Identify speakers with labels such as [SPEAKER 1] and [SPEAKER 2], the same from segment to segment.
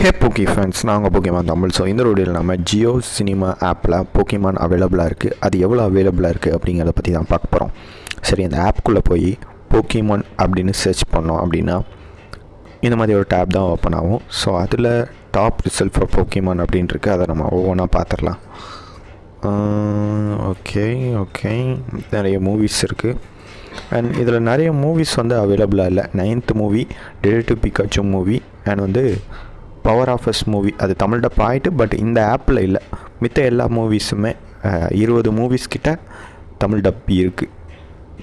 [SPEAKER 1] ஹே போக்கி ஃபேன்ஸ், நான் உங்கள் போக்கிமான் தமிழ். ஸோ இந்த வீடியோவில் நம்ம ஜியோ சினிமா ஆப்பில் போக்கிமான் அவைலபிளாக இருக்குது. அது எவ்வளோ அவைலபிளாக இருக்குது அப்படிங்கிறத பற்றி தான் பார்க்க போகிறோம். சரி, அந்த ஆப்புக்குள்ளே போய் போக்கிமான் அப்படின்னு சர்ச் பண்ணோம் அப்படின்னா இந்த மாதிரி ஒரு டேப் தான் ஓப்பன் ஆகும். ஸோ அதில் டாப் ரிசல்ட் ஃபார் போக்கிமான் அப்படின்னு இருக்குது. அதை நம்ம ஒவ்வொன்றா பார்த்துடலாம். ஓகே நிறைய மூவிஸ் இருக்குது. அண்ட் இதில் நிறைய மூவிஸ் வந்து அவைலபிளாக இல்லை. 9th movie detective Pikachu movie and வந்து பவர் ஆஃப் அஸ் மூவி அது தமிழ் டப் ஆகிட்டு, பட் இந்த ஆப்பில் இல்லை. மித்த எல்லா மூவிஸுமே 20 மூவிஸ் கிட்ட தமிழ் டப் இருக்குது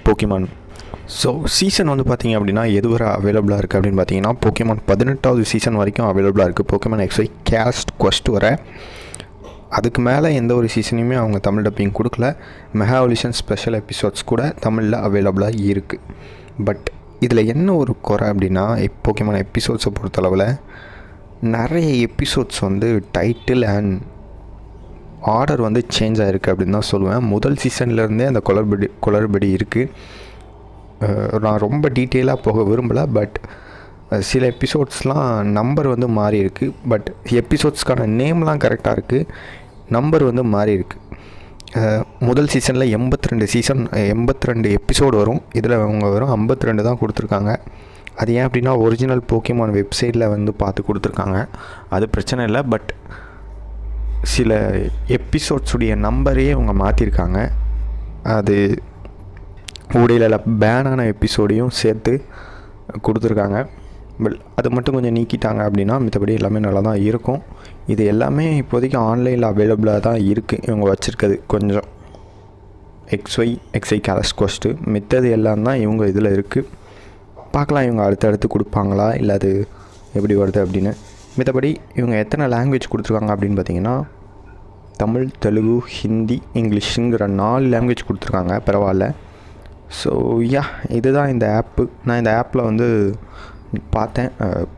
[SPEAKER 1] போக்கிமான். ஸோ சீசன் வந்து பார்த்திங்க அப்படின்னா எது வரை அவைலபிளாக இருக்குது அப்படின்னு பார்த்தீங்கன்னா போக்கிமான் 18வது சீசன் வரைக்கும் அவைலபிளாக இருக்குது. போக்கிமான் XY கேஸ்ட் குவெஸ்ட் வர. அதுக்கு மேலே எந்த ஒரு சீசனையுமே அவங்க தமிழ் டப்பிங் கொடுக்கல. மெகா எவல்யூஷன் ஸ்பெஷல் எபிசோட்ஸ் கூட தமிழில் அவைலபிளாக இருக்குது. பட் இதில் என்ன ஒரு குறை அப்படின்னா போக்கிமான் எபிசோட்ஸை பொறுத்தளவில் நிறைய எபிசோட்ஸ் வந்து டைட்டில் அண்ட் ஆர்டர் வந்து சேஞ்ச் ஆகிருக்கு அப்படின்னு தான் சொல்லுவேன். முதல் சீசன்லேருந்தே அந்த குளறுபடி இருக்குது. நான் ரொம்ப டீட்டெயிலாக போக விரும்பலை. பட் சில எபிசோட்ஸ்லாம் நம்பர் வந்து மாறி இருக்குது. பட் எபிசோட்ஸ்க்கான நேம்லாம் கரெக்டாக இருக்குது, நம்பர் வந்து மாறி இருக்குது. முதல் சீசனில் 82 எபிசோடு வரும். இதில் அவங்க வெறும் 52 தான் கொடுத்துருக்காங்க. அது ஏன் அப்படின்னா ஒரிஜினல் போக்கிமான் வெப்சைட்டில் வந்து பார்த்து கொடுத்துருக்காங்க. அது பிரச்சனை இல்லை. பட் சில எபிசோட்ஸுடைய நம்பரையே அவங்க மாற்றிருக்காங்க. அது ஊடையில் பேனான எபிசோடையும் சேர்த்து கொடுத்துருக்காங்க. பட் அது மட்டும் கொஞ்சம் நீக்கிட்டாங்க அப்படின்னா மித்தபடி எல்லாமே நல்லா தான் இருக்கும். இது எல்லாமே இப்போதைக்கு ஆன்லைனில் அவைலபிளாக தான் இருக்குது. இவங்க வச்சுருக்கிறது கொஞ்சம் XY கேலஸ் கோஸ்ட்டு, மித்தது எல்லாம் தான் இவங்க இதில் இருக்குது. பார்க்கலாம் இவங்க அடுத்தடுத்து கொடுப்பாங்களா இல்லை அது எப்படி வருது அப்படின்னு. மித்தபடி இவங்க எத்தனை லாங்குவேஜ் கொடுத்துருக்காங்க அப்படின்னு பார்த்தீங்கன்னா தமிழ், தெலுங்கு, ஹிந்தி, இங்கிலீஷுங்கிற 4 லாங்குவேஜ் கொடுத்துருக்காங்க. பரவாயில்ல. ஸோ இதுதான் இந்த ஆப்பு. நான் இந்த ஆப்பில் வந்து பார்த்தேன்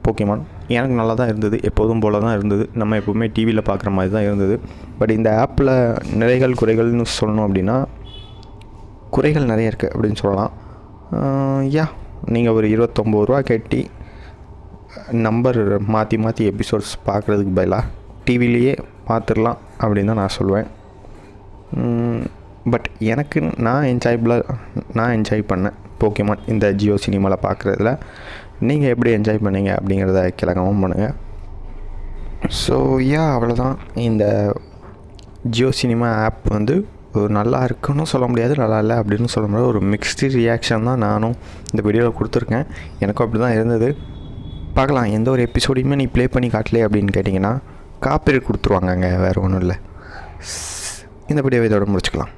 [SPEAKER 1] போக்கிமான். எனக்கு நல்லா தான் இருந்தது, எப்போதும் போல் தான் இருந்தது. நம்ம எப்போவுமே டிவியில் பார்க்குற மாதிரி தான் இருந்தது. பட் இந்த ஆப்பில் நிறைகள் குறைகள்னு சொல்லணும் அப்படின்னா குறைகள் நிறைய இருக்குது அப்படின்னு சொல்லலாம். நீங்கள் ஒரு 29 ரூபா கட்டி நம்பர் மாற்றி எபிசோட்ஸ் பார்க்குறதுக்கு பதிலாக டிவிலேயே பார்த்துடலாம் அப்படின்னு தான் நான் சொல்லுவேன். பட் எனக்கு நான் என்ஜாய் பண்ணேன் போக்கிமான் இந்த ஜியோ சினிமாவில் பார்க்குறதுல. நீங்கள் எப்படி என்ஜாய் பண்ணீங்க அப்படிங்கிறத கிளம்பவும் பண்ணுங்கள். ஸோ அவ்வளோதான். இந்த ஜியோ சினிமா ஆப் வந்து ஒரு நல்லா இருக்குன்னு சொல்ல முடியாது, நல்லா இல்லை அப்படின்னு சொல்ல முடியாது. ஒரு மிக்ஸ்டு ரியாக்ஷன் தான் நானும் இந்த வீடியோவில் கொடுத்துருக்கேன். எனக்கும் அப்படி தான் இருந்தது. பார்க்கலாம், எந்த ஒரு எபிசோடையுமே நீ ப்ளே பண்ணி காட்டலே அப்படின்னு கேட்டிங்கன்னா காப்பிரைட் கொடுத்துருவாங்கங்க, வேறு ஒன்றும் இல்லை. இந்த வீடியோவை இதோட முடிச்சுக்கலாம்.